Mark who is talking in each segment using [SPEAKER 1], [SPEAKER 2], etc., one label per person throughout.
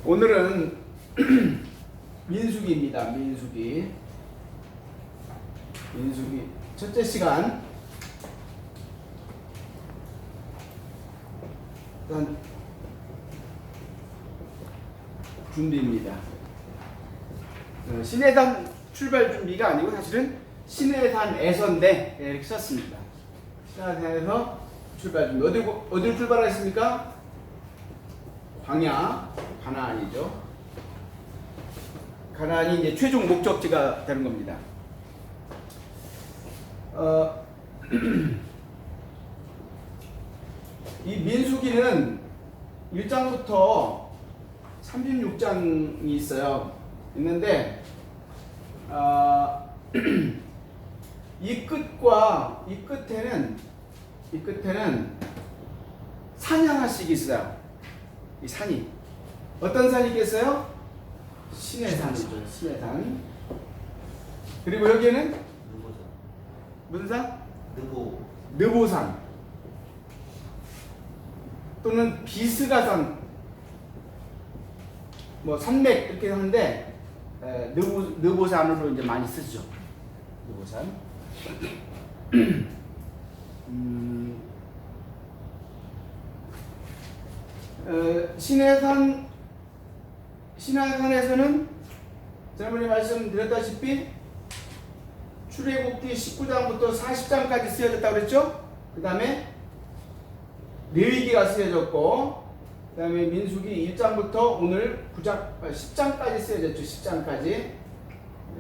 [SPEAKER 1] 오늘은 민수기입니다. 민수기 첫째 시간. 일단 준비입니다. 신해산 출발 준비가 아니고 사실은 신해산에서인데 이렇게 썼습니다. 신해산에서 출발 준비. 어디로 출발하셨습니까? 가나안이죠. 가나안이 이제 최종 목적지가 되는 겁니다. 이 민수기는 1장부터 36장이 있어요. 있는데 이 끝에는 산이 하나씩 있어요. 이 산이 어떤 산이 있겠어요? 신해산이죠. 신해산. 그리고 여기에는 무슨 산? 느보산 또는 비스가산, 뭐 산맥 이렇게 하는데 느보산으로 이제 많이 쓰죠. 느보산. 신해산에서는 지난번에 말씀드렸다시피 출애굽기 19장부터 40장까지 쓰여졌다고 그랬죠? 그 다음에 레위기가 쓰여졌고, 그 다음에 민수기 1장부터 오늘 10장까지 쓰여졌죠.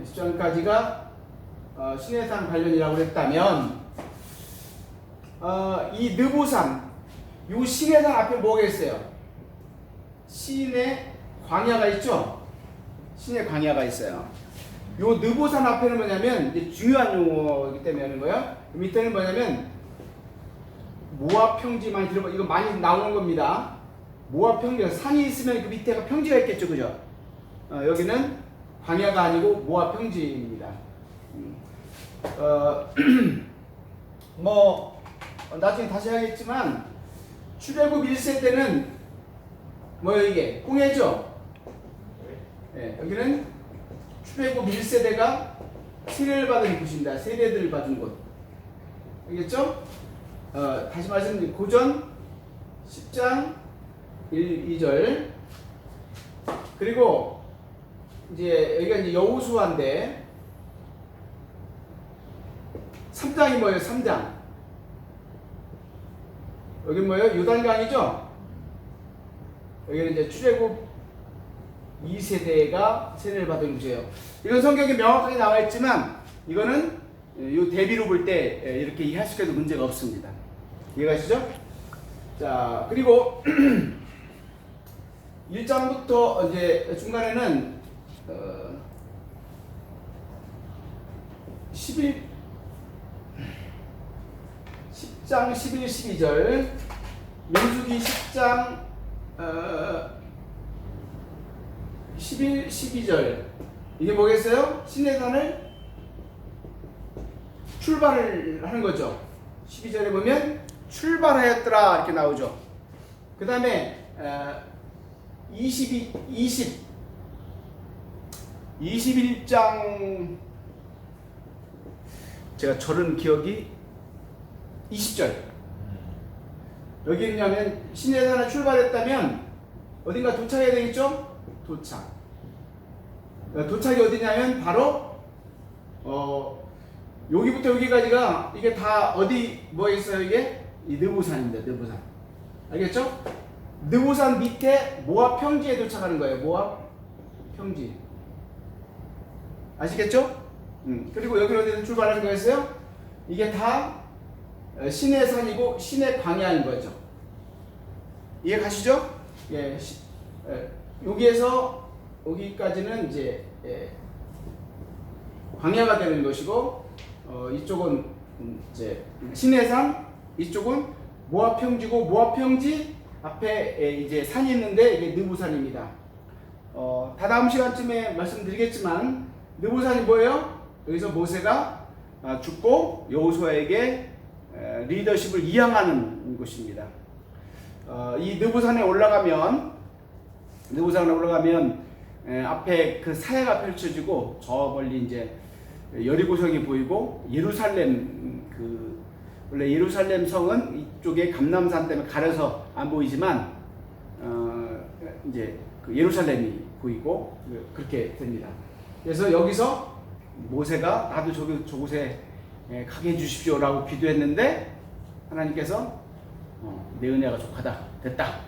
[SPEAKER 1] 10장까지가 신해산 관련이라고 그랬다면, 이 느보산, 이 신해산 앞에 뭐가 있어요? 신의 광야가 있죠? 신의 광야가 있어요. 요 느보산 앞에는 뭐냐면, 이제 중요한 용어이기 때문에 하는 거예요. 밑에는 뭐냐면, 모압 평지 많이 들어봐. 이거 많이 나오는 겁니다. 모압 평지가 산이 있으면 그 밑에가 평지가 있겠죠, 그죠? 여기는 광야가 아니고 모압 평지입니다. 뭐 나중에 다시 하겠지만 출애굽 1세 때는 뭐예요 이게? 홍해죠? 네, 여기는 출애굽 1세대가 세례를 받은 곳입니다. 세례들을 받은 곳. 알겠죠? 다시 말씀드리면 고전 10장 1, 2절. 그리고 이제 여기가 이제 여호수아인데 3장이 뭐예요? 3장. 여기 뭐예요? 요단강이죠? 여기는 이제 출애굽 2세대가 세례를 받은 곳이에요. 이건 성경에 명확하게 나와 있지만 이거는 요 대비로 볼 때 이렇게 이해하시게도 문제가 없습니다. 이해가시죠? 자, 그리고 1장부터 이제 중간에는 10장 11, 12절, 민수기 10장 11, 12절. 이게 뭐겠어요? 신해산을 출발을 하는 거죠. 12절에 보면 출발하였더라 이렇게 나오죠. 그 다음에 21장 제가 저런 기억이 20절. 여기는냐면 신해산을 출발했다면 어딘가 도착해야 되겠죠? 도착이 어디냐면 바로 여기부터 여기까지가 이게 다 어디 뭐에 있어요? 이게 이 느보산입니다. 느보산. 알겠죠? 느보산 밑에 모압 평지에 도착하는 거예요. 모압 평지. 아시겠죠? 그리고 여기 어디서 출발하는 거였어요? 이게 다 신해산이고 신의 광야인 거죠. 이해 가시죠? 예. 여기에서 여기까지는 이제 광야가 되는 것이고, 이쪽은 이제 신해산, 이쪽은 모압 평지고, 모압 평지 앞에 이제 산이 있는데 이게 느보산입니다. 다다음 시간쯤에 말씀드리겠지만 느보산이 뭐예요? 여기서 모세가 죽고 여호수아에게 리더십을 이양하는 곳입니다. 이 느보산에 올라가면 느보산으로 올라가면 앞에 그 사해가 펼쳐지고 저 멀리 이제 여리고성이 보이고 예루살렘 원래 예루살렘 성은 이쪽에 감람산 때문에 가려서 안 보이지만 이제 그 예루살렘이 보이고 그렇게 됩니다. 그래서 여기서 모세가 나도 저곳에 가게 해주십시오라고 기도했는데 하나님께서 내 은혜가 족하다 됐다.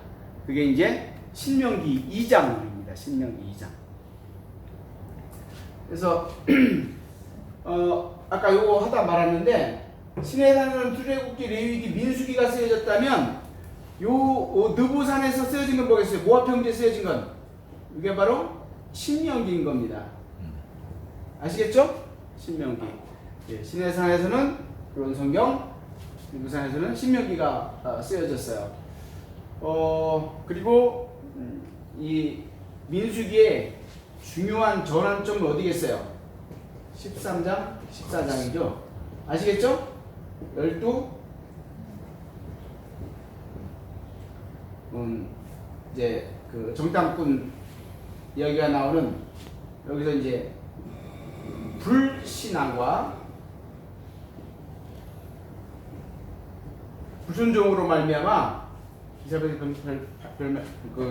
[SPEAKER 1] 그게 이제 신명기 2장입니다. 신명기 2장. 그래서 아까 요거 하다 말았는데 시내산은 출애굽기, 레위기, 민수기가 쓰여졌다면 요 느보산에서 쓰여진 건 뭐겠어요? 모압 평지에 쓰여진 건 이게 바로 신명기인 겁니다. 아시겠죠? 신명기. 예, 시내산에서는 그런 성경, 느보산에서는 신명기가 쓰여졌어요. 그리고 이 민수기의 중요한 전환점은 어디겠어요? 13장, 14장이죠. 아시겠죠? 12 이제 그 정탐꾼 이야기가 나오는 여기서 이제 불신앙과 불순종으로 말미암아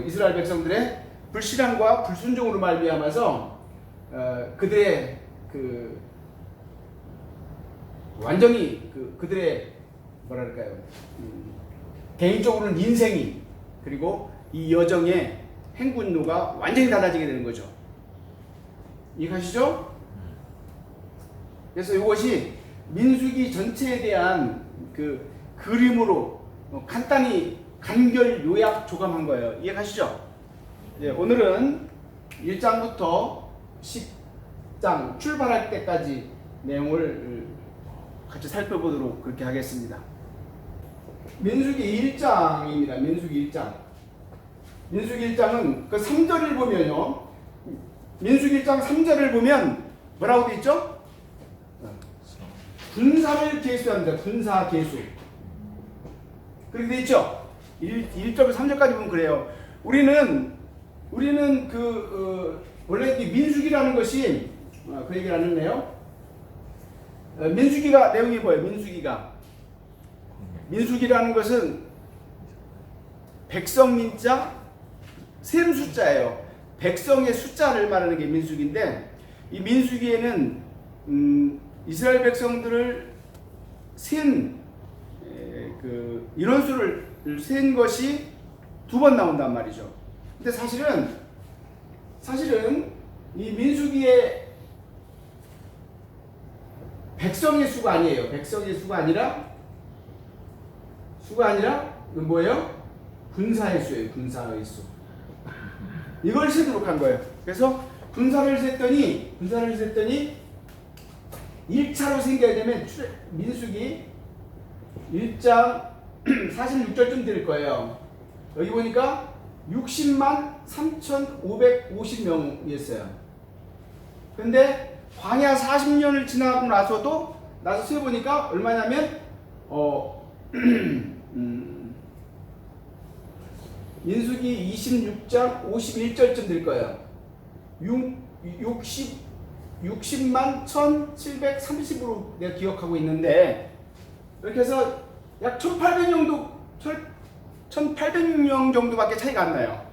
[SPEAKER 1] 이스라엘 백성들의 불신앙과 불순종으로 말미암아서 그들의 그 완전히 그들의 뭐랄까요 개인적으로는 인생이 그리고 이 여정의 행군로가 완전히 달라지게 되는 거죠. 이해가시죠? 그래서 이것이 민수기 전체에 대한 그 그림으로 간단히 간결 요약 조감한 거예요. 이해가시죠? 네, 오늘은 1장부터 10장 출발할 때까지 내용을 같이 살펴보도록 그렇게 하겠습니다. 민수기 1장입니다. 민수기 1장. 민수기 1장은 그 3절을 보면요. 민수기 1장 3절을 보면 뭐라고 되어 있죠? 군사를 계수합니다. 군사 계수. 그렇게 되어 있죠? 1절부터 3절까지 보면 그래요. 우리는 원래 민수기라는 것이 그 얘기를 안 했네요. 민수기가 내용이 뭐예요? 민수기라는 것은 백성민자 셈 숫자예요. 백성의 숫자를 말하는 게 민수기인데 이 민수기에는 이스라엘 백성들을 센 인원수를 센 것이 2번 나온단 말이죠. 근데 사실은 이 민수기의 백성의 수가 아니에요. 백성의 수가 아니라 뭐예요? 군사의 수예요. 군사의 수. 이걸 세도록 한 거예요. 그래서 군사를 셌더니 1차로 생겨야 되면 민수기 1장 46절쯤 될 거예요. 여기 보니까 60만 3,550명이었어요. 근데 광야 40년을 지나고 나서 세보니까 얼마냐면 민수기 26장 51절쯤 될 거예요. 60만 1,730으로 내가 기억하고 있는데 이렇게 해서 약 1,800명 정도밖에 차이가 안 나요.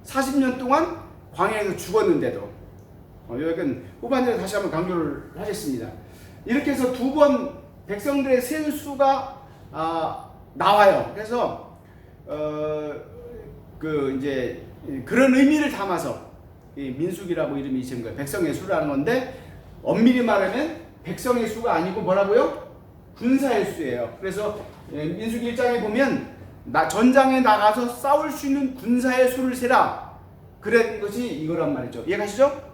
[SPEAKER 1] 40년 동안 광야에서 죽었는데도. 여기는 후반전에 다시 한번 강조를 하겠습니다. 이렇게 해서 2번 백성들의 센 수가 나와요. 그래서 이제 그런 의미를 담아서 민수기라고 이름이 지은 거예요. 백성의 수라는 건데 엄밀히 말하면 백성의 수가 아니고 뭐라고요? 군사의 수예요. 그래서 민수기 1장에 보면 전장에 나가서 싸울 수 있는 군사의 수를 세라. 그런 것이 이거란 말이죠. 이해가시죠?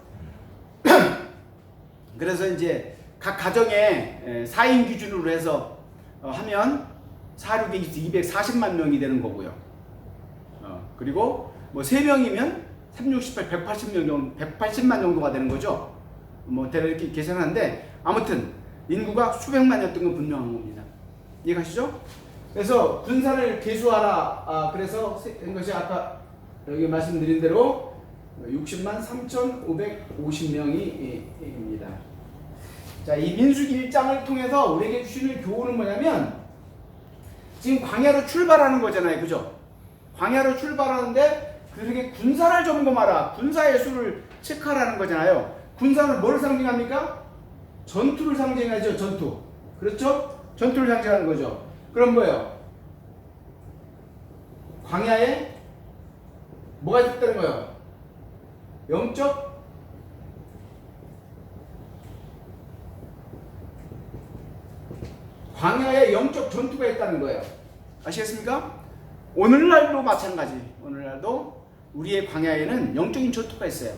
[SPEAKER 1] 그래서 이제 각 가정에 4인 기준으로 해서 하면 사륙이 240만 명이 되는 거고요. 그리고 뭐 3명이면 368, 180만 정도가 되는 거죠. 뭐 대략 이렇게 계산하는데 아무튼 인구가 수백만이었던 건 분명한 겁니다. 이해가시죠? 그래서 군사를 계수하라. 그래서 한 것이 아까 여기 말씀드린 대로 60만 3,550명이입니다. 자, 이 민수기 1장을 통해서 우리에게 주시는 교훈은 뭐냐면 지금 광야로 출발하는 거잖아요. 그죠? 광야로 출발하는데 그렇게 군사를 점검하라. 군사의 수를 체크하라는 거잖아요. 군사는 뭐를 상징합니까? 전투를 상징하죠. 전투. 그렇죠? 전투를 상징하는 거죠. 그럼 뭐예요? 광야에 뭐가 있다는 거예요? 영적 광야에 영적 전투가 있다는 거예요. 아시겠습니까? 오늘날도 마찬가지. 오늘날도 우리의 광야에는 영적인 전투가 있어요.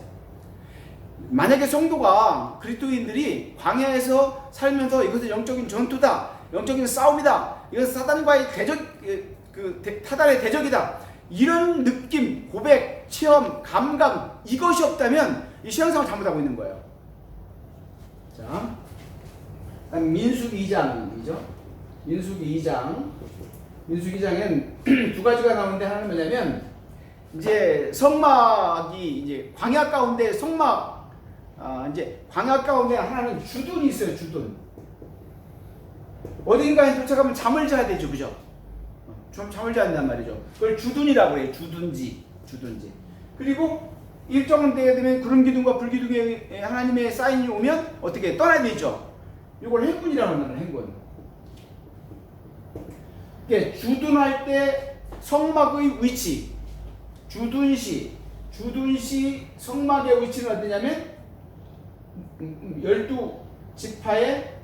[SPEAKER 1] 만약에 성도가 그리스도인들이 광야에서 살면서 이것은 영적인 전투다, 영적인 싸움이다, 이것은 사단과의 타단의 대적이다, 이런 느낌, 고백, 체험, 감각 이것이 없다면 이 신앙생활을 잘못하고 있는 거예요. 자, 민수기 2장이죠. 민수기 2장. 민수기 2장엔 두 가지가 나오는데 하나는 뭐냐면 이제 성막이 이제 광야 가운데 성막 이제 광야 가운데 하나는 주둔이 있어요. 주둔. 어딘가에 도착하면 잠을 자야 되죠. 그죠? 좀 잠을 자야 된단 말이죠. 그걸 주둔이라고 해요. 주둔지. 그리고 일정 때가 되면 구름 기둥과 불 기둥에 하나님의 사인이 오면 어떻게 떠나야 되죠. 이걸 행군이라고 하는 행군. 주둔할 때 성막의 위치, 주둔시 성막의 위치는 어디냐면 12지파의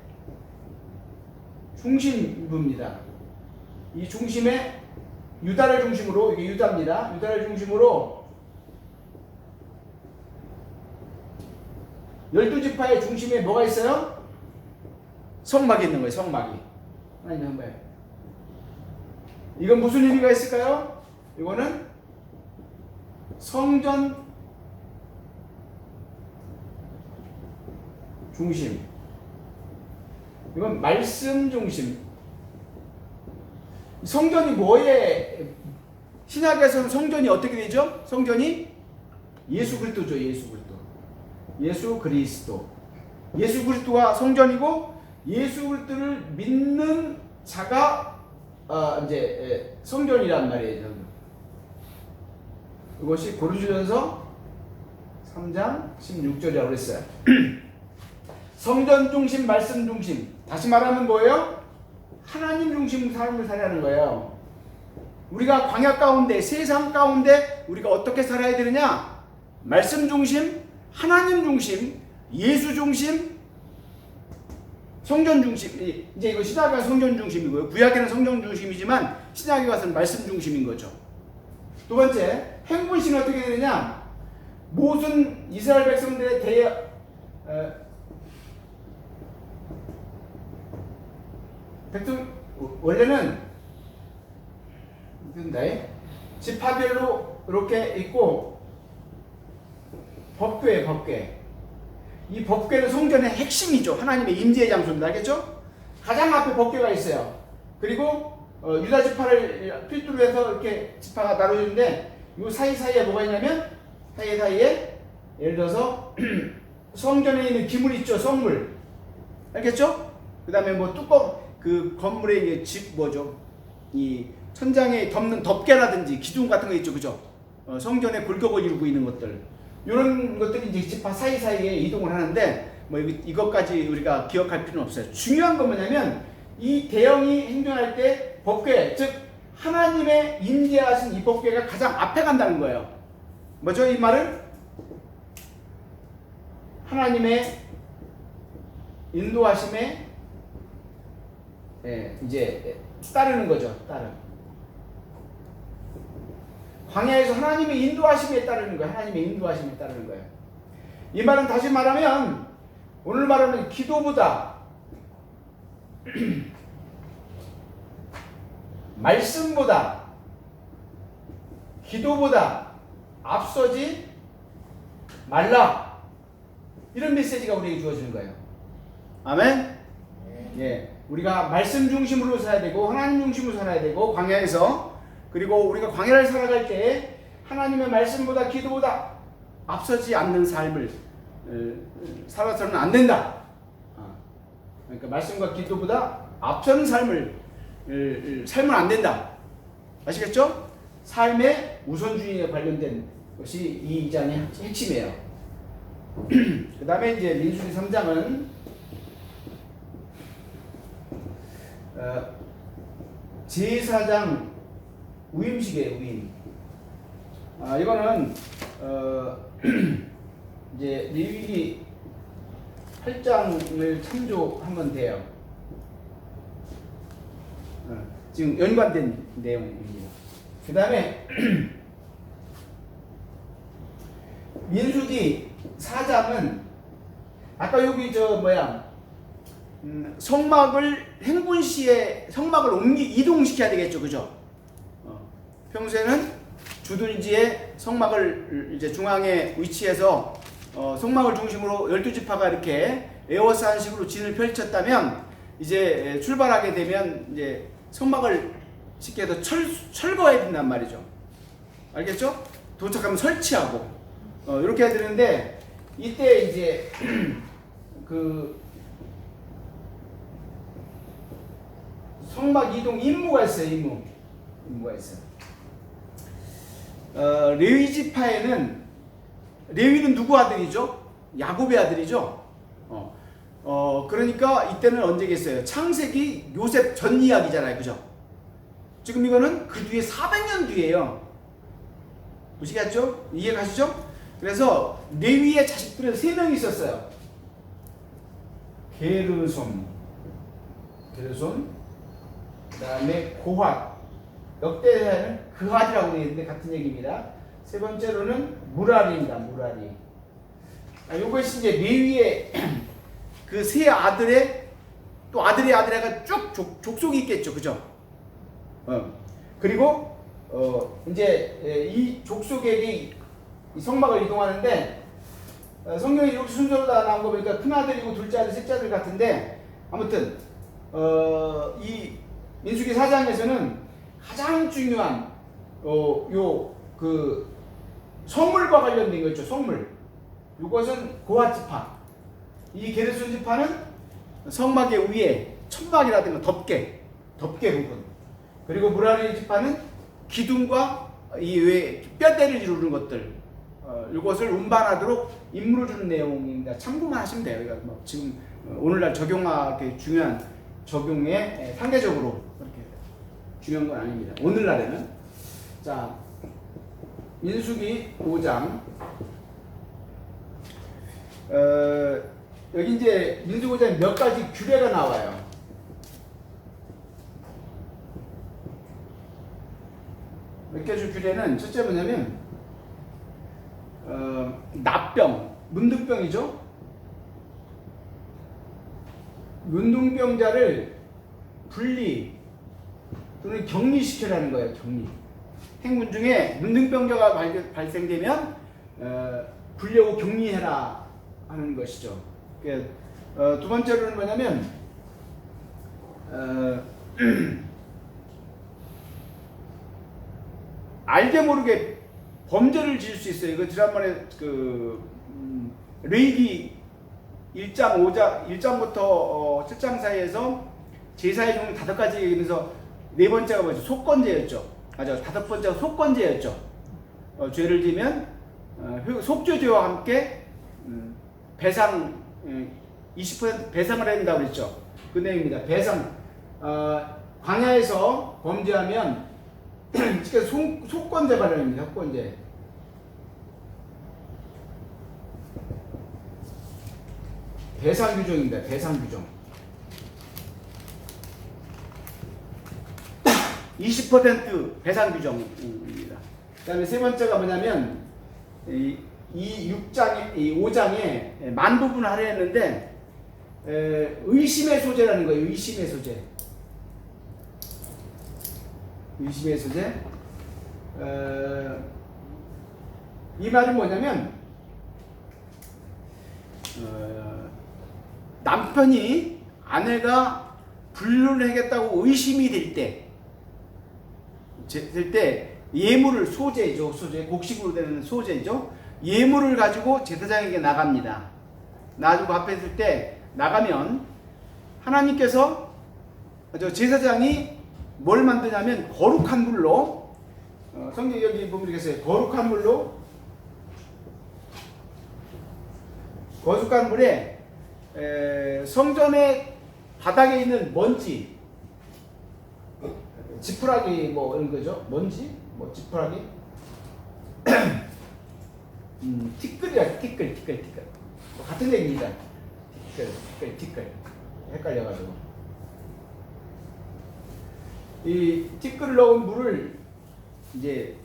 [SPEAKER 1] 중심부입니다. 이 중심에 유다를 중심으로, 이게 유다입니다. 유다를 중심으로 12지파의 중심에 뭐가 있어요? 성막이 있는 거예요. 성막이. 하나님의 성막. 이건 무슨 의미가 있을까요? 이거는 성전 중심. 이건 말씀 중심. 성전이 뭐에, 신약에서는 성전이 어떻게 되죠? 성전이 예수 그리스도죠. 예수 그리스도가 성전이고, 예수 그리스도를 믿는 자가 이제 성전이란 말이에요. 이것이 고린도전서 3장 16절이라고 그랬어요. 성전 중심, 말씀 중심. 다시 말하면 뭐예요? 하나님 중심 삶을 살아가는 거예요. 우리가 광야 가운데, 세상 가운데 우리가 어떻게 살아야 되느냐? 말씀 중심, 하나님 중심, 예수 중심, 성전 중심. 이제 이거 신약에 가서 성전 중심이고요. 구약에는 성전 중심이지만 신약에 가서는 말씀 중심인 거죠. 두 번째, 행군신은 어떻게 되느냐? 모든 이스라엘 백성들의 원래는 지파별로 이렇게 있고, 법궤. 이 법궤는 성전의 핵심이죠. 하나님의 임재의 장소입니다. 알겠죠? 가장 앞에 법궤가 있어요. 그리고 유다 지파를 필두로 해서 이렇게 지파가 나눠지는데, 이 사이사이에 뭐가 있냐면, 사이사이에 예를 들어서 성전에 있는 기물 있죠. 성물. 알겠죠? 그 다음에 뭐 뚜껑, 그 건물의 이 천장에 덮는 덮개라든지 기둥 같은 거 있죠. 그죠? 성전의 골격을 이루고 있는 것들. 이런 것들이 이제 지파 사이사이에 이동을 하는데, 뭐 이것까지 우리가 기억할 필요는 없어요. 중요한 건 뭐냐면, 이 대형이 행동할 때 법궤, 즉 하나님의 임재하신 이 법궤가 가장 앞에 간다는 거예요. 뭐죠? 이 말은 하나님의 인도하심에 이제 따르는 거죠. 광야에서 하나님의 인도하심에 따르는 거예요. 이 말은 다시 말하면, 오늘 말하면 기도보다 말씀보다 기도보다 앞서지 말라, 이런 메시지가 우리에게 주어지는 거예요. 아멘? 예, 우리가 말씀 중심으로 살아야 되고, 하나님 중심으로 살아야 되고, 광야에서. 그리고 우리가 광야를 살아갈 때 하나님의 말씀보다 기도보다 앞서지 않는 삶을 살아서는 안 된다. 그러니까 말씀과 기도보다 앞서는 삶을 살면 안 된다. 아시겠죠? 삶의 우선순위에 관련된 것이 이 2장의 핵심이에요. 그 다음에 이제 민수기 3장은 제사장 위임식이에요. 위임. 이거는 이제 레위기 8장을 참조하면 돼요. 지금 연관된 내용입니다. 그 다음에 민수기 4장은 아까 여기 성막을 행군시에 성막을 이동시켜야 되겠죠, 그죠? 평소에는 주둔지에 성막을 이제 중앙에 위치해서 성막을 중심으로 12지파가 이렇게 에워싸는 식으로 진을 펼쳤다면 이제 출발하게 되면 이제 성막을 쉽게 해서 철거해야 된단 말이죠. 알겠죠? 도착하면 설치하고 이렇게 해야 되는데 이때 이제 그 성막 이동 임무가 있어요. 임무가 있어요. 레위 지파에는 레위는 누구 아들이죠? 야곱의 아들이죠. 그러니까 이때는 언제겠어요? 창세기 요셉 전 이야기잖아요, 그죠? 지금 이거는 그 뒤에 400년 뒤에요. 보시겠죠? 이해가시죠? 그래서 레위의 자식들은 3명이 있었어요. 게르손, 그 다음에 고핫, 역대사는 그핫이라고 되어 있는데 같은 얘기입니다. 세 번째로는 무라리입니다. 무라리. 이것이 이제 레위의 그 세 아들의 또 아들의 아들애가 쭉 족속이 있겠죠, 그죠? 그리고 이제 이 족속에게 이 성막을 이동하는데 성경이 이렇게 순서로 다 나온 거 보니까 큰 아들이고 둘째 아들, 셋째 아들 같은데 아무튼 이 민수기 4장에서는 가장 중요한 그 성물과 관련된 거 있죠. 성물. 이것은 고핫 지파. 이 게르손 지파는 성막의 위에 천막이라든가 덮개 부분. 그리고 무라리 지파는 기둥과 이 외에 뼈대를 이루는 것들. 이것을 운반하도록 임무를 주는 내용입니다. 참고만 하시면 돼요. 그러니까 뭐 지금 오늘날 적용하기 중요한 적용에 상대적으로 그렇게 중요한 건 아닙니다. 오늘날에는. 자, 민수기 5장. 여기 이제 민수기 5장에 몇 가지 규례가 나와요. 몇 가지 규례는 첫째 뭐냐면 납병, 문둥병이죠. 문둥병자를 분리 또는 격리시켜라는 거예요. 격리. 행군 중에 문둥병자가 발생되면 분리하고 격리해라 하는 것이죠. 두 번째로는 뭐냐면 알게 모르게 범죄를 지을 수 있어요. 이거 지난번에 레위기 1장 1장부터 7장 사이에서 제사의 종류 5가지 얘기하면서 네 번째가 뭐죠? 속건제였죠. 맞아. 5번째가 속건제였죠. 죄를 지면 속죄죄와 함께 배상 20% 배상을 해야 된다고 그랬죠. 그 내용입니다. 배상. 광야에서 범죄하면 속건제 관련입니다. 속건제. 배상 규정입니다. 배상 규정. 20% 배상 규정입니다. 그 다음에 세 번째가 뭐냐면 이 5장에 만부분 하려 했는데 의심의 소재라는 거예요. 의심의 소재. 의심의 소재. 이 말은 뭐냐면 남편이 아내가 불륜을 하겠다고 의심이 될 때 예물을 소제죠. 소제 곡식으로 되는 소제죠. 예물을 가지고 제사장에게 나갑니다. 놔두고 앞에 있을 때 나가면 하나님께서 저 제사장이 뭘 만드냐면 거룩한 물로 성경 여기 보면 되겠어요. 거룩한 물에 성전의 바닥에 있는 먼지, 지푸라기 뭐 이런 거죠. 먼지, 뭐 지푸라기, 티끌이야, 티끌. 같은 얘기입니다. 티끌. 헷갈려가지고. 이 티끌을 넣은 물을 이제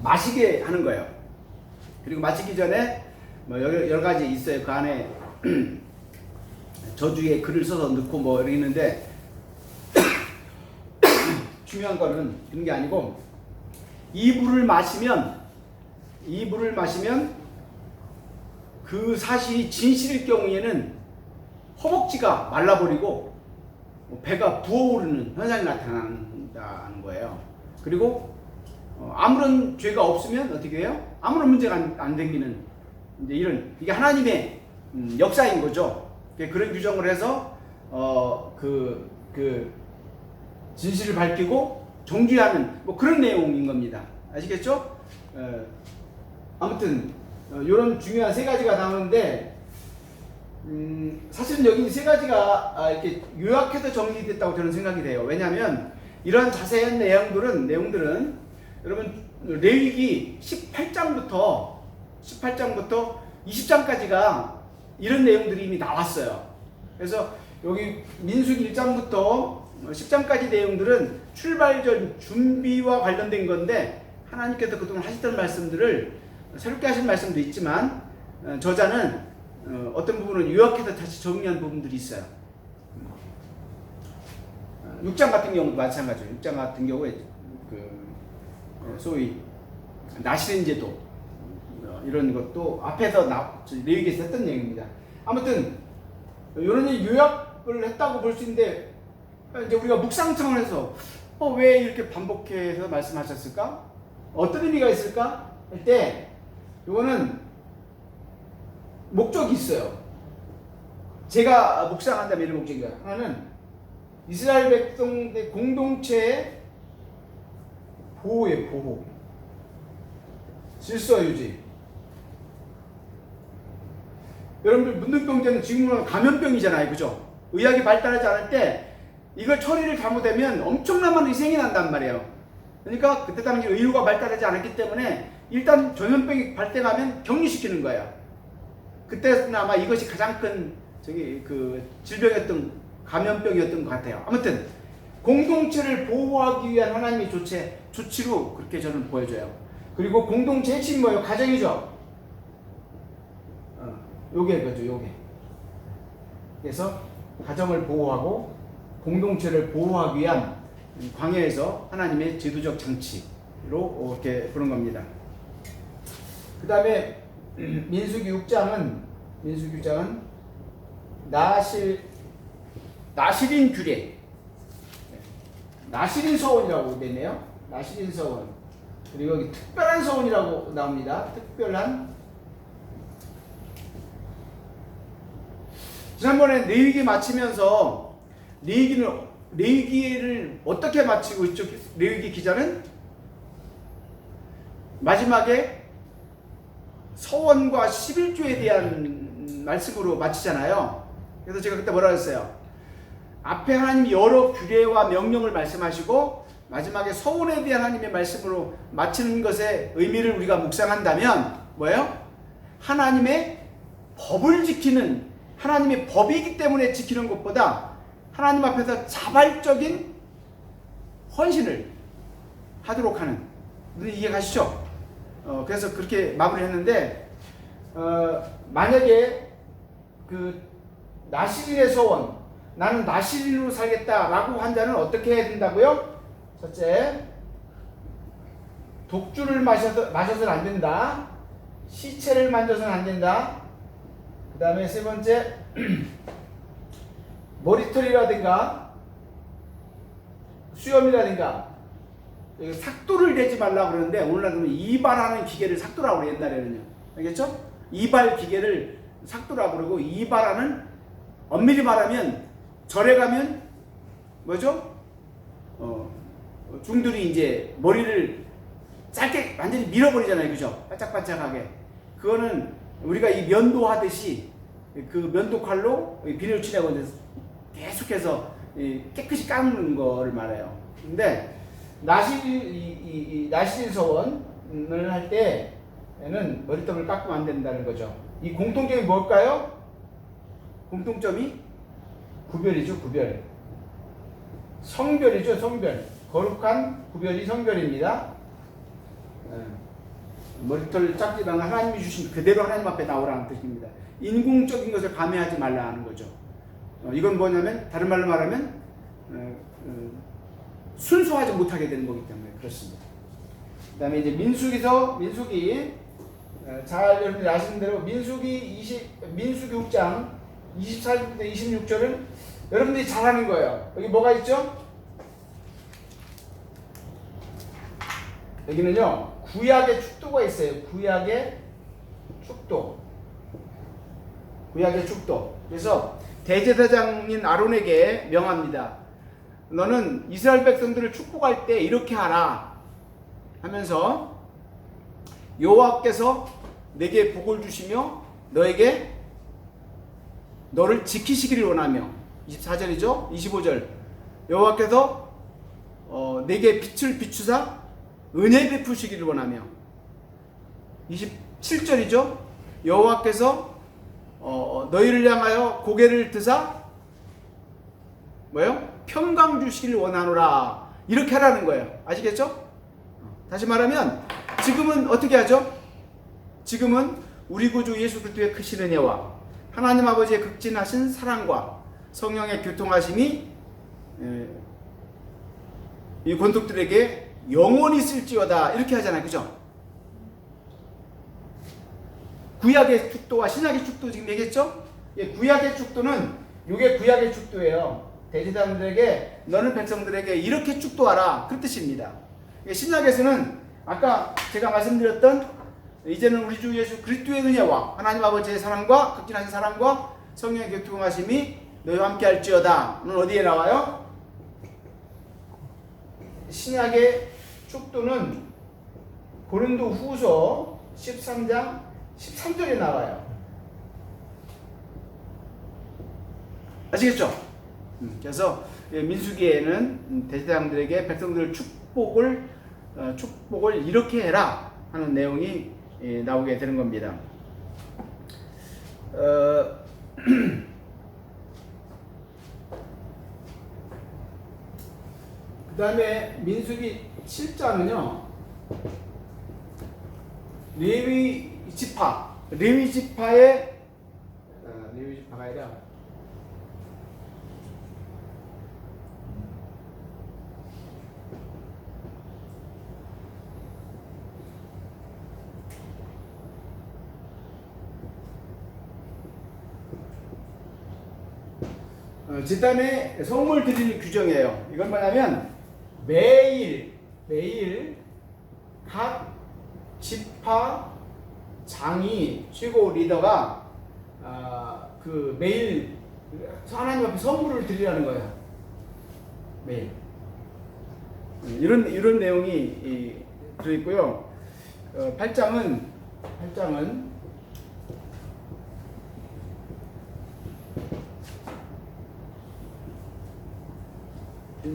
[SPEAKER 1] 마시게 하는 거예요. 그리고 마시기 전에 뭐 여러 가지 있어요. 그 안에 저주의 글을 써서 넣고 뭐 이렇게 있는데 중요한 거는 그런 게 아니고 이 물을 마시면 그 사실이 진실일 경우에는 허벅지가 말라버리고 배가 부어오르는 현상이 나타난다는 거예요. 그리고 아무런 죄가 없으면 어떻게 해요? 아무런 문제가 안 생기는 이제 이게 하나님의 역사인 거죠. 그런 규정을 해서 그 진실을 밝히고 정죄하는 뭐 그런 내용인 겁니다. 아시겠죠? 아무튼 이런 중요한 세 가지가 나오는데 사실은 여기 세 가지가 이렇게 요약해서 정리됐다고 저는 생각이 돼요. 왜냐하면 이런 자세한 내용들은 여러분 레위기 18장부터 20장까지가 이런 내용들이 이미 나왔어요. 그래서 여기 민수기 1장부터 10장까지 내용들은 출발전 준비와 관련된 건데 하나님께서 그동안 하시던 말씀들을 새롭게 하신 말씀도 있지만 저자는 어떤 부분은 요약해서 다시 정리한 부분들이 있어요. 6장 같은 경우도 마찬가지예요. 6장 같은 경우에 소위 나시린 제도 이런 것도 앞에서 레위기에서 했던 얘기입니다. 아무튼 이런 요약을 했다고 볼 수 있는데 이제 우리가 묵상 차원에서 왜 이렇게 반복해서 말씀하셨을까? 어떤 의미가 있을까? 할 때 이거는 목적이 있어요. 제가 묵상한다면 이런 목적이야. 하나는 이스라엘 백성의 공동체의 보호예요. 보호. 질서 유지. 여러분들 문둥병제는 지금으로는 감염병이잖아요. 그죠? 의학이 발달하지 않을 때 이걸 처리를 잘못하면 엄청난 희생이 난단 말이에요. 그러니까 그때 당시 의료가 발달하지 않았기 때문에 일단 전염병이 발생하면 격리시키는 거예요. 그때는 아마 이것이 가장 큰 질병이었던 감염병이었던 것 같아요. 아무튼 공동체를 보호하기 위한 하나님의 조치로 그렇게 저는 보여져요. 그리고 공동체 핵심이 뭐예요? 가정이죠. 요게. 그래서 가정을 보호하고 공동체를 보호하기 위한 광야에서 하나님의 제도적 장치로 이렇게 보는 겁니다. 그 다음에 민수기 6장은 나실인 규례, 나실인 서원이라고 되네요. 나실인 서원. 그리고 여기 특별한 서원이라고 나옵니다. 특별한. 지난번에 레위기 마치면서 레위기를 어떻게 마치고 있죠? 레위기 기자는 마지막에 서원과 11조에 대한 말씀으로 마치잖아요. 그래서 제가 그때 뭐라 그랬어요? 앞에 하나님이 여러 규례와 명령을 말씀하시고 마지막에 서원에 대한 하나님의 말씀으로 마치는 것의 의미를 우리가 묵상한다면 뭐예요? 하나님의 법을 지키는, 하나님의 법이기 때문에 지키는 것보다 하나님 앞에서 자발적인 헌신을 하도록 하는, 이해가시죠? 그래서 그렇게 마무리했는데 만약에 그 나실인의 서원, 나는 나실인으로 살겠다라고 한 자는 어떻게 해야 된다고요? 첫째, 독주를 마셔서는 안 된다. 시체를 만져서는 안 된다. 그 다음에 세 번째, 머리털이라든가 수염이라든가 삭도를 내지 말라고 그러는데 오늘날은 이발하는 기계를 삭도라고 그래요. 옛날에는요. 알겠죠? 이발 기계를 삭도라고 그러고 이발하는 엄밀히 말하면 절에 가면 뭐죠? 중들이 이제 머리를 짧게 완전히 밀어버리잖아요. 그죠? 반짝반짝하게. 그거는 우리가 이 면도하듯이 그 면도칼로 비늘 칠하고 계속해서 깨끗이 깎는 거를 말해요. 근데 나시질 서원을 할 때에는 머리통을 깎으면 안 된다는 거죠. 이 공통점이 뭘까요? 공통점이 구별이죠. 구별. 성별이죠. 성별. 거룩한 구별이 성별입니다. 머리털 짝지랑 하나님이 주신 그대로 하나님 앞에 나오라는 뜻입니다. 인공적인 것을 감해하지 말라는 거죠. 이건 뭐냐면 다른 말로 말하면 순수하지 못하게 되는 거기 때문에 그렇습니다. 그 다음에 이제 민수기 잘 여러분들이 아시는 대로 민수기 6장 24절부터 26절은 여러분들이 잘 아는 거예요. 여기 뭐가 있죠? 여기는요 구약의 축도가 있어요. 구약의 축도. 그래서 대제사장인 아론에게 명합니다. 너는 이스라엘 백성들을 축복할 때 이렇게 하라 하면서 여호와께서 내게 복을 주시며 너를 지키시기를 원하며 24절이죠. 25절 여호와께서 내게 빛을 비추사 은혜 베푸시기를 원하며 27절이죠. 여호와께서 너희를 향하여 고개를 드사 뭐요? 평강 주시기를 원하노라. 이렇게 하라는 거예요. 아시겠죠? 다시 말하면 지금은 어떻게 하죠? 지금은 우리 구주 예수 그리스도의 크신 은혜와 하나님 아버지의 극진하신 사랑과 성령의 교통하심이 이 권속들에게 영원히 있을지어다 이렇게 하잖아요. 그죠? 구약의 축도와 신약의 축도 지금 얘기했죠? 구약의 축도는 이게 구약의 축도예요. 대제사장들에게 너는 백성들에게 이렇게 축도하라 그 뜻입니다. 신약에서는 아까 제가 말씀드렸던 이제는 우리 주 예수 그리스도의 은혜와 하나님 아버지의 사랑과 극진하신 사랑과 성령의 교통하심이 너희와 함께 할지어다는 어디에 나와요? 신약의 축도는 고린도 후서 13장 13절에 나와요. 아시겠죠? 그래서 민수기에는 대제사장들에게 백성들의 축복을 이렇게 해라 하는 내용이 나오게 되는 겁니다. 그 다음에 민수기 7장은요 레위 지파가 아니라 집단에 성물 드리는 규정이에요. 이건 뭐냐면 매일 각 지파 장이 최고 리더가 그 매일 하나님 앞에 선물을 드리라는 거예요. 매일 이런 내용이 들어있고요. 8장은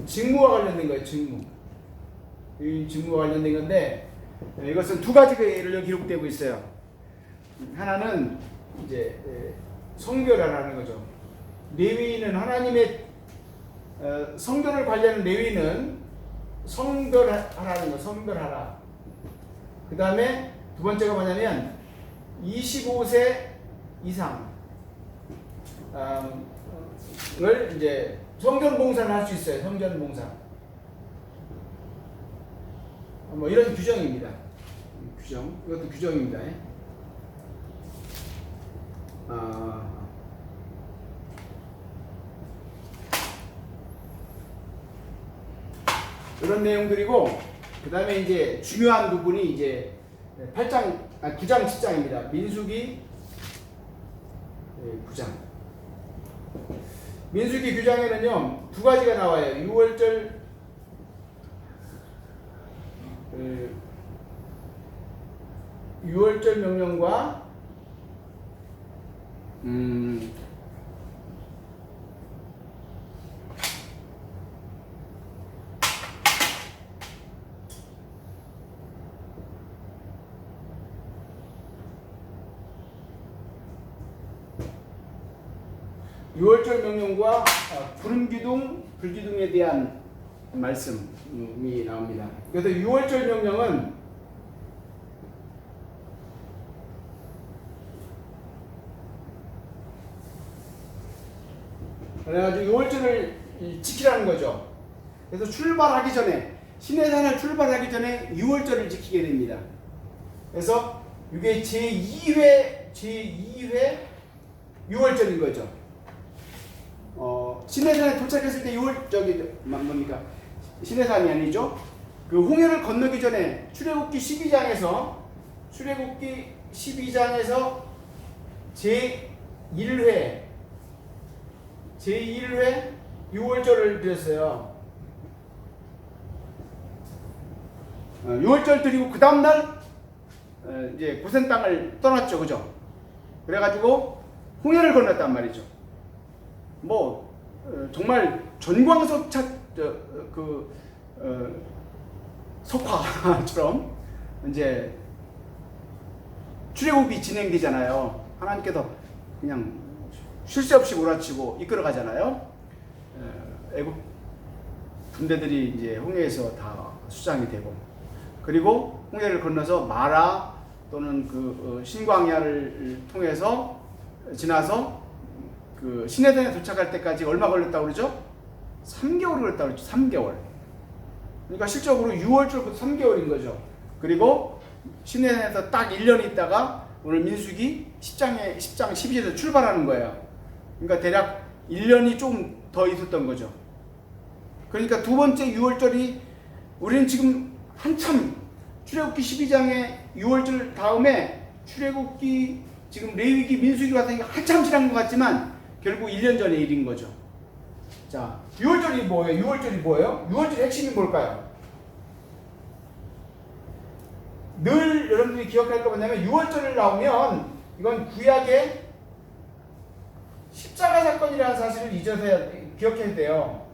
[SPEAKER 1] 직무와 관련된 거예요. 이 직무와 관련된 건데 이것은 두 가지가 기록되고 있어요. 하나는 이제 성결하라는 거죠. 레위인은 하나님의 성결을 관리하는 레위인은 성결하라는 거, 성결하라. 그 다음에 두 번째가 뭐냐면 25세 이상을 이제 성전봉사를 할 수 있어요. 성전봉사. 뭐 이런 규정입니다. 이것도 규정입니다. 이런 내용들이고, 그 다음에 이제 중요한 부분이 이제 9장 10장입니다. 민수기 9장. 민수기 9장에는요 두 가지가 나와요. 6월절 명령과 유월절 명령과 구름기둥, 불기둥에 대한 말씀이 나옵니다. 그래서 유월절 명령은 그래가지고 유월절을 지키라는 거죠. 그래서 출발하기 전에, 시내산을 출발하기 전에 유월절을 지키게 됩니다. 그래서 이게 제2회 유월절인 거죠. 시내산에 도착했을 때 뭡니까? 시내산이 아니죠. 그 홍해를 건너기 전에 출애굽기 12장에서 제1회 유월절을 드렸어요. 유월절 드리고 그 다음날 이제 고센 땅을 떠났죠, 그죠? 그래가지고 홍해를 건넜단 말이죠. 정말 전광석 석화처럼 이제 출애굽이 진행되잖아요. 하나님께서 그냥 쉴 새 없이 몰아치고 이끌어가잖아요. 애굽 군대들이 이제 홍해에서 다 수장이 되고, 그리고 홍해를 건너서 마라 또는 신광야를 통해서 지나서 그 시내산에 도착할 때까지 얼마 걸렸다고 그러죠? 3개월 걸렸다고 그랬죠. 3개월. 그러니까 실적으로 6월절부터 3개월인 거죠. 그리고 시내산에서 딱 1년 있다가 오늘 민수기 10장 12절에서 출발하는 거예요. 그러니까 대략 1년이 좀 더 있었던 거죠. 그러니까 두 번째 6월절이, 우리는 지금 한참 출애굽기 12장의 6월절 다음에 출애굽기, 지금 레위기, 민수기 같은 게 한참 지난 것 같지만 결국 1년 전의 일인 거죠. 자, 6월절이 뭐예요? 6월절의 핵심이 뭘까요? 늘 여러분들이 기억할 거 뭐냐면 6월절을 나오면 이건 구약의 십자가 사건이라는 사실을 기억해야 돼요.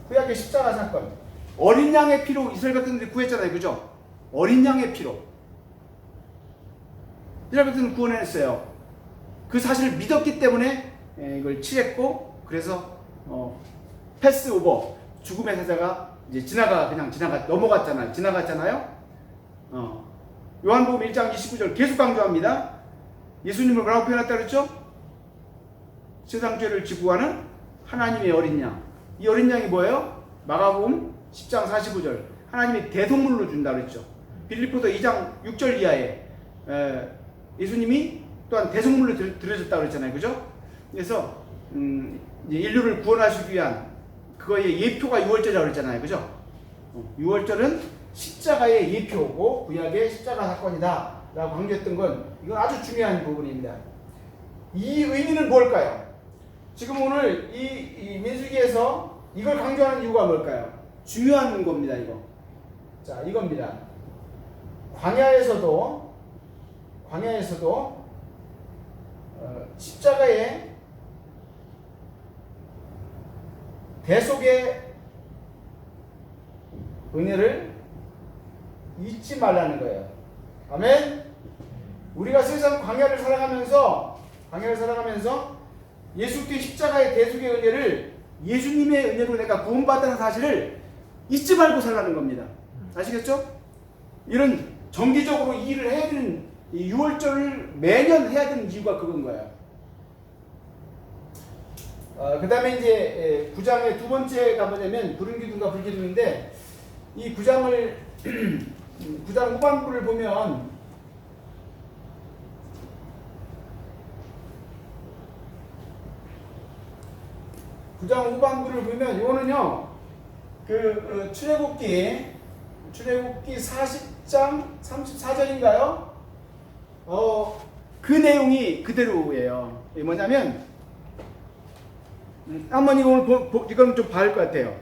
[SPEAKER 1] 구약의 십자가 사건. 어린 양의 피로 이스라엘 백성들이 구했잖아요. 그죠? 어린 양의 피로 이스라엘 백성들을 구원했어요. 그 사실을 믿었기 때문에 이걸 치렀고, 그래서 패스 오버, 죽음의 사자가 이제 지나갔잖아요. 요한복음 1장 29절 계속 강조합니다. 예수님을 뭐라고 표현했다 그랬죠? 세상 죄를 지고 가는 하나님의 어린 양. 이 어린 양이 뭐예요? 마가복음 10장 45절 하나님이 대속물로 준다 그랬죠. 빌립보서 2장 6절 이하에 예수님이 또한 대속물로 드려졌다 그랬잖아요. 그죠? 그래서 인류를 구원하시기 위한 그거의 예표가 유월절이라고 그랬잖아요. 그죠? 유월절은 십자가의 예표고 구약의 십자가 사건이다 라고 강조했던 건, 이건 아주 중요한 부분입니다. 이 의미는 뭘까요? 지금 오늘 이 민수기에서 이걸 강조하는 이유가 뭘까요? 중요한 겁니다. 이거. 자, 이겁니다. 광야에서도 십자가의 대속의 은혜를 잊지 말라는 거예요. 아멘. 우리가 세상 광야를 살아가면서 예수 그리스도의 십자가의 대속의 은혜를, 예수님의 은혜로 내가 구원받다는 사실을 잊지 말고 살라는 겁니다. 아시겠죠? 이런 정기적으로 이 일을 해야 되는, 이 6월절을 매년 해야 되는 이유가 그건 거예요. 그 다음에 이제 9장의 두 번째가 뭐냐면 구름기둥과 불기둥인데, 이 9장 후반부를 보면 9장 후반부를 보면 이거는요 출애굽기 40장 34절인가요? 그 내용이 그대로예요. 이게 뭐냐면 한번 이건 좀 봐야 할 것 같아요.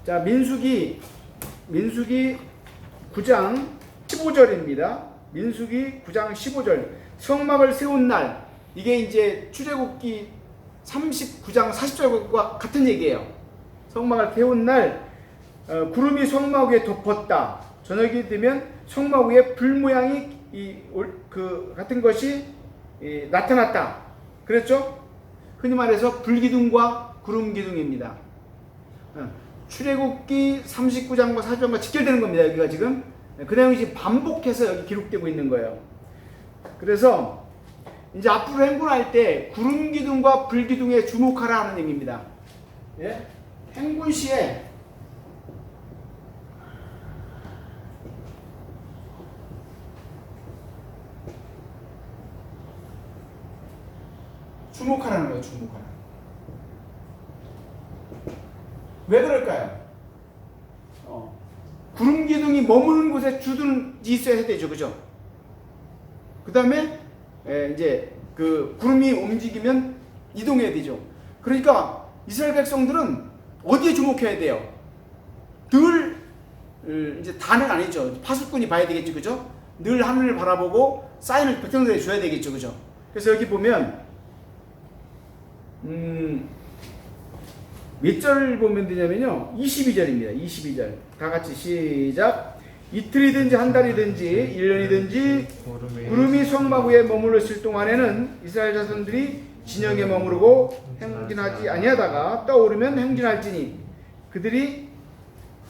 [SPEAKER 1] 자, 민수기 9장 15절입니다. 민수기 9장 15절. 성막을 세운 날. 이게 이제 출애굽기 39장 40절과 같은 얘기예요. 성막을 세운 날 구름이 성막 위에 덮었다. 저녁이 되면 성막 위에 불 모양이 같은 것이 나타났다. 그랬죠? 흔히 말해서 불기둥과 구름기둥입니다. 출애굽기 39장과 40장과 직결되는 겁니다. 여기가 지금 그 내용이 지금 반복해서 여기 기록되고 있는 거예요. 그래서 이제 앞으로 행군할 때 구름기둥과 불기둥에 주목하라 하는 얘기입니다. 예? 행군 시에 주목하라는 거예요. 주목하라. 왜 그럴까요? 구름 기둥이 머무는 곳에 주둔이 있어야 되죠, 그죠? 그 다음에 이제 그 구름이 움직이면 이동해야 되죠. 그러니까 이스라엘 백성들은 어디에 주목해야 돼요? 늘 이제 다는 아니죠. 파수꾼이 봐야 되겠죠, 그죠? 늘 하늘을 바라보고 사인을 백성들에게 줘야 되겠죠, 그죠? 그래서 여기 보면 몇 절 보면 되냐면요. 22절입니다. 22절. 다 같이 시작. 이틀이든지 한 달이든지 1년이든지 구름이 성막 위에 머물러 있을 동안에는 이스라엘 자손들이 진영에 머무르고 행진하지 아니하다가 떠오르면 행진할지니 그들이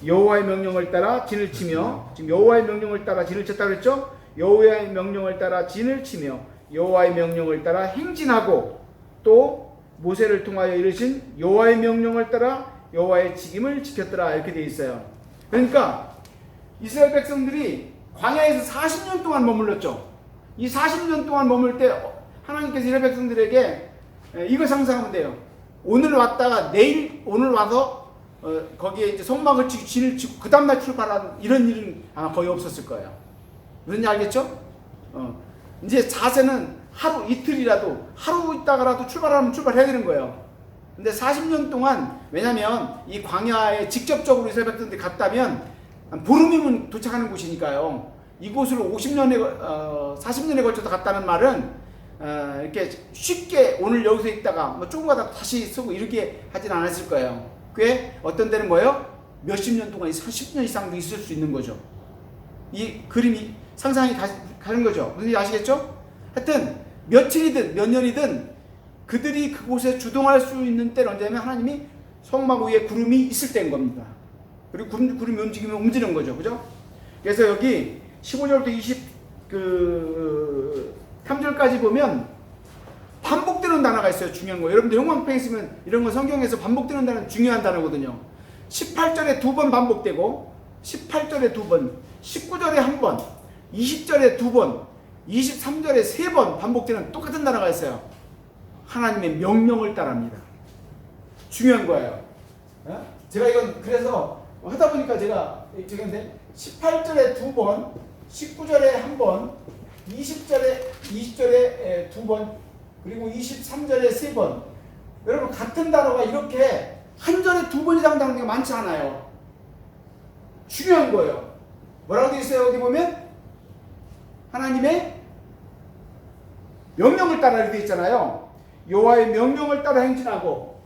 [SPEAKER 1] 여호와의 명령을 따라 진을 치며, 지금 여호와의 명령을 따라 진을 쳤다고 그랬죠? 여호와의 명령을 따라 진을 치며 여호와의 명령을 따라 행진하고 또 모세를 통하여 이르신 여호와의 명령을 따라 여호와의 직임을 지켰더라. 이렇게 되어 있어요. 그러니까 이스라엘 백성들이 광야에서 40년 동안 머물렀죠. 이 40년 동안 머물 때 하나님께서 이스라엘 백성들에게 이걸 상상하면 돼요. 오늘 왔다가 오늘 와서 거기에 이제 성막을 치고 진을 치고 그 다음날 출발한 이런 일은 아마 거의 없었을 거예요. 무슨지 알겠죠? 이제 자세는 하루 이틀이라도 하루 있다가라도 출발하면 출발해야 되는 거예요. 근데 40년 동안, 왜냐면 이 광야에 직접적으로 이스라엘 백성들이 갔다면 보름이면 도착하는 곳이니까요. 이곳으로 40년에 걸쳐서 갔다는 말은 이렇게 쉽게 오늘 여기서 있다가 뭐 조금 가다 다시 쓰고 이렇게 하진 않았을 거예요. 꽤 어떤 데는 뭐예요? 몇십 년 동안 30년 이상도 있을 수 있는 거죠. 이 그림이 상상이 가는 거죠. 무슨 얘기 아시겠죠? 하여튼 며칠이든 몇 년이든 그들이 그곳에 주동할 수 있는 때는 언제냐면 하나님이 성막 위에 구름이 있을 때인 겁니다. 그리고 구름이 움직이면 움직이는 거죠. 그죠? 그래서 여기 15절부터 23절까지 보면 반복되는 단어가 있어요. 중요한 거. 여러분들 형광펜 있으면 이런 거 성경에서 반복되는 단어는 중요한 단어거든요. 18절에 2번 반복되고 18절에 2번, 19절에 1번, 20절에 2번, 23절에 3번 반복되는 똑같은 단어가 있어요. 하나님의 명령을 따릅니다. 중요한 거예요. 제가 이건 그래서 하다 보니까 제가 18절에 2번, 19절에 1번, 20절에 2번, 그리고 23절에 3번. 여러분 같은 단어가 이렇게 한 절에 2번 이상 나오는 게 많지 않아요. 중요한 거예요. 뭐라고 되어 있어요? 여기 보면 하나님의 명령을 따라 이렇게 되어 있잖아요. 여호와의 명령을 따라 행진하고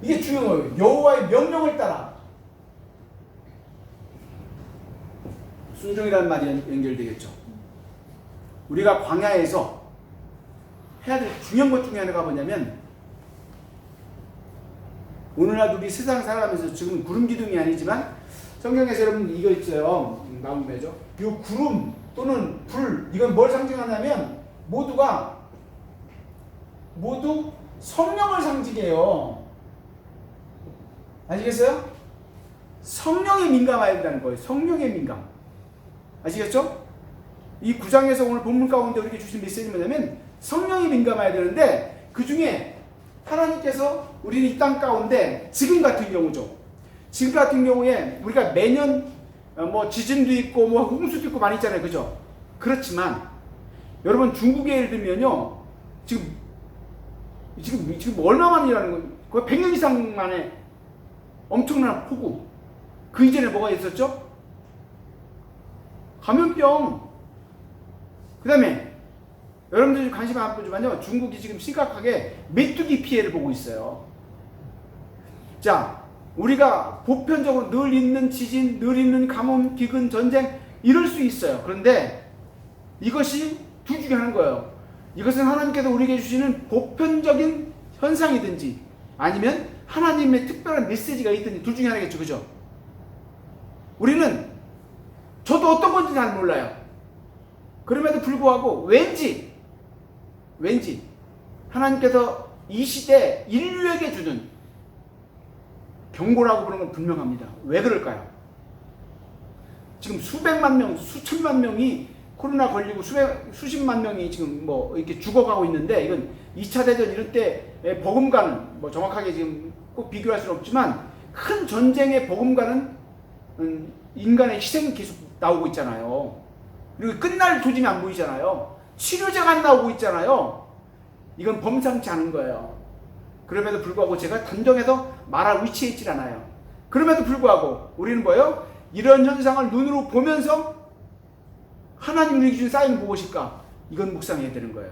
[SPEAKER 1] 이게 중요한 거예요. 여호와의 명령을 따라 순종이라는 말이 연결되겠죠. 우리가 광야에서 해야 될 중요한 것 중에 하나가 뭐냐면 오늘날 우리 세상 살아가면서 지금 구름 기둥이 아니지만 성경에서 여러분 이거 있어요. 나온 거죠. 이 구름 또는 불 이건 뭘 상징하냐면 모두 성령을 상징해요. 아시겠어요? 성령에 민감해야 된다는 거예요. 성령에 민감. 아시겠죠? 이 9장에서 오늘 본문 가운데 우리에게 주신 메시지는 뭐냐면 성령이 민감해야 되는데 그 중에 하나님께서 우리는 이 땅 가운데 지금 같은 경우죠. 지금 같은 경우에 우리가 매년 뭐 지진도 있고 뭐 홍수도 있고 많이 있잖아요. 그죠? 그렇지만 여러분 중국에 예를 들면요. 지금 얼마 만이라는 거예요? 거의 100년 이상 만에 엄청난 폭우. 그 이전에 뭐가 있었죠? 감염병. 그 다음에 여러분들이 관심 안 보지만요. 중국이 지금 심각하게 메뚜기 피해를 보고 있어요. 자, 우리가 보편적으로 늘 있는 지진, 늘 있는 가뭄, 기근, 전쟁 이럴 수 있어요. 그런데 이것이 둘 중에 하나인 거예요. 이것은 하나님께서 우리에게 주시는 보편적인 현상이든지 아니면 하나님의 특별한 메시지가 있든지 둘 중에 하나겠죠. 그죠? 우리는 저도 어떤 건지 잘 몰라요. 그럼에도 불구하고 왠지 하나님께서 이 시대 인류에게 주는 경고라고 부르는 건 분명합니다. 왜 그럴까요? 지금 수백만 명, 수천만 명이 코로나 걸리고 수십만 명이 지금 뭐 이렇게 죽어가고 있는데 이건 2차 대전 이럴 때 버금가는 뭐 정확하게 지금 꼭 비교할 수는 없지만 큰 전쟁의 버금가는 인간의 희생이 계속 나오고 있잖아요. 그리고 끝날 조짐이 안 보이잖아요. 치료제가 안 나오고 있잖아요. 이건 범상치 않은 거예요. 그럼에도 불구하고 제가 단정해서 말할 위치에 있질 않아요. 그럼에도 불구하고 우리는 뭐예요? 이런 현상을 눈으로 보면서 하나님 우리에게 주신 사인은 무엇일까? 이건 묵상해야 되는 거예요.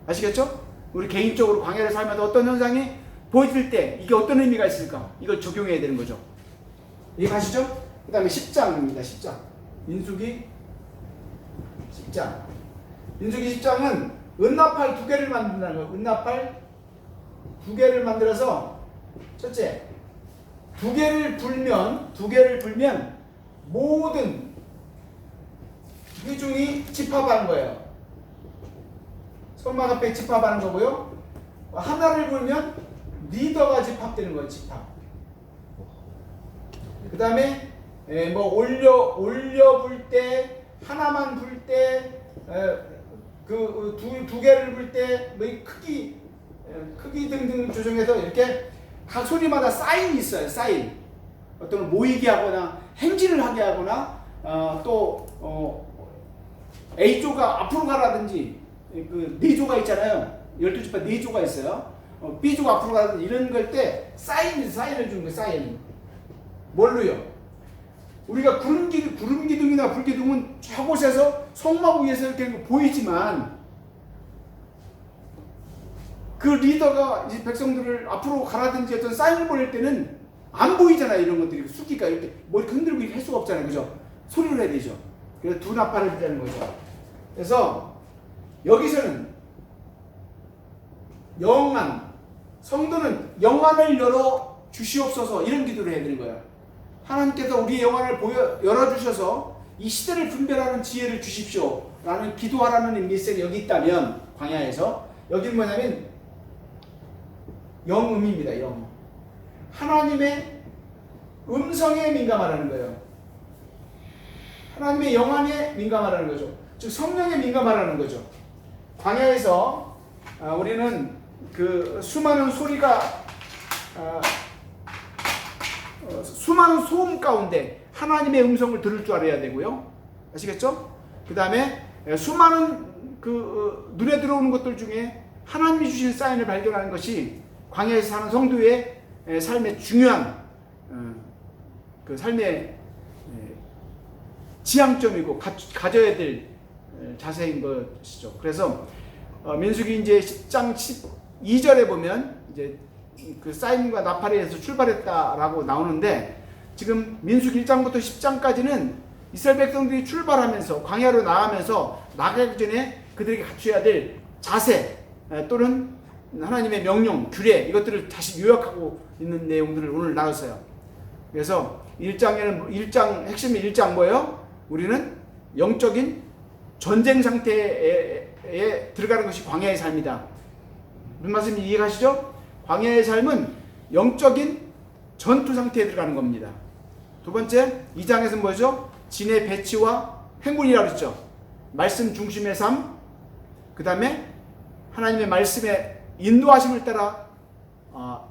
[SPEAKER 1] 아시겠죠? 우리 개인적으로 광야를 살면서 어떤 현상이 보여질 때 이게 어떤 의미가 있을까? 이걸 적용해야 되는 거죠. 이해가시죠? 그 다음에 10장입니다. 10장. 민수기 10장. 민수기 10장은 은나팔 2개를 만든다는 거예요. 은나팔 2개를 만들어서 첫째, 2개를 불면 모든 회중이 집합하는 거예요. 선막 앞에 집합하는 거고요. 하나를 불면 리더가 집합되는 거예요. 집합. 그 다음에 뭐 올려 불 때, 하나만 불 때, 그 두 개를 불 때, 뭐 크기 등등 조정해서 이렇게 각 소리마다 사인이 있어요. 사인. 어떤 걸 모이게 하거나 행진을 하게 하거나 A조가 앞으로 가라든지 그 4조가 있잖아요. 12지파 4조가 있어요. B조가 앞으로 가라든지 이런 걸 때 사인을 주는 거예요. 사인. 뭘로요? 우리가 구름 기둥이나 불 기둥은 저곳에서 성막 위에서 이렇게 보이지만 그 리더가 이제 백성들을 앞으로 가라든지 어떤 사인을 보낼 때는 안 보이잖아요. 이런 것들이 수기가 이렇게 머리 흔들고 이렇게 할 수가 없잖아요. 그죠? 소리를 해야 되죠. 그래서 두 나팔을 한다는 거죠. 그래서 여기서는 성도는 영안을 열어 주시옵소서 이런 기도를 해야 되는 거예요. 하나님께서 우리의 영안을 열어주셔서 이 시대를 분별하는 지혜를 주십시오 라는 기도하라는 메시지가 여기 있다면 광야에서 여기는 뭐냐면 영음입니다. 영. 하나님의 음성에 민감하라는 거예요. 하나님의 영안에 민감하라는 거죠. 즉 성령에 민감하라는 거죠. 광야에서 우리는 그 수많은 소리가 수많은 소음 가운데 하나님의 음성을 들을 줄 알아야 되고요. 아시겠죠? 그 다음에 수많은 그 눈에 들어오는 것들 중에 하나님이 주신 사인을 발견하는 것이 광야에서 사는 성도의 삶의 중요한 그 삶의 지향점이고 가져야 될 자세인 것이죠. 그래서 민수기 이제 10장 12절에 보면 이제 그 사인과 나팔에서 출발했다라고 나오는데 지금 민수기 1장부터 10장까지는 이스라엘 백성들이 출발하면서 광야로 나가기 전에 그들에게 갖춰야 될 자세 또는 하나님의 명령, 규례 이것들을 다시 요약하고 있는 내용들을 오늘 나눴어요. 그래서 1장 핵심이 1장 뭐예요? 우리는 영적인 전쟁 상태에 들어가는 것이 광야의 삶이다. 무슨 말씀인지 이해가시죠? 광야의 삶은 영적인 전투 상태에 들어가는 겁니다. 두 번째, 2장에서는 뭐죠? 진의 배치와 행군이라고 그랬죠. 말씀 중심의 삶, 그 다음에 하나님의 말씀에 인도하심을 따라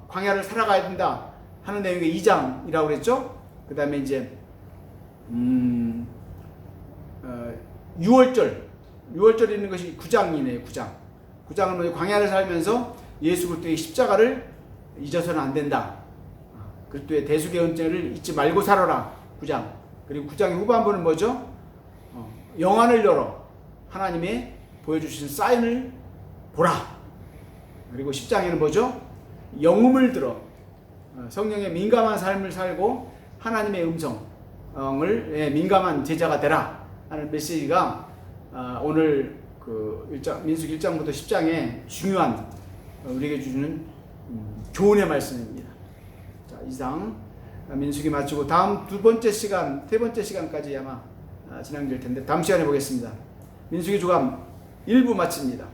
[SPEAKER 1] 광야를 살아가야 된다 하는 내용의 2장이라고 그랬죠. 그 다음에 이제 6월절 있는 것이 9장이네요. 9장은 뭐냐, 광야를 살면서 예수 그리스도의 십자가를 잊어서는 안 된다. 그리스도의 대속의 은혜를 잊지 말고 살아라. 9장. 그리고 9장의 후반부는 뭐죠? 영안을 열어 하나님의 보여주신 사인을 보라. 그리고 10장에는 뭐죠? 영음을 들어 성령에 민감한 삶을 살고 하나님의 음성을 민감한 제자가 되라 하는 메시지가 오늘 그 민수기 1장부터 10장에 중요한 우리에게 주는 교훈의 말씀입니다. 자, 이상 민수기 마치고 다음 세 번째 시간까지 아마 진행될 텐데 다음 시간에 보겠습니다. 민수기 주간 1부 마칩니다.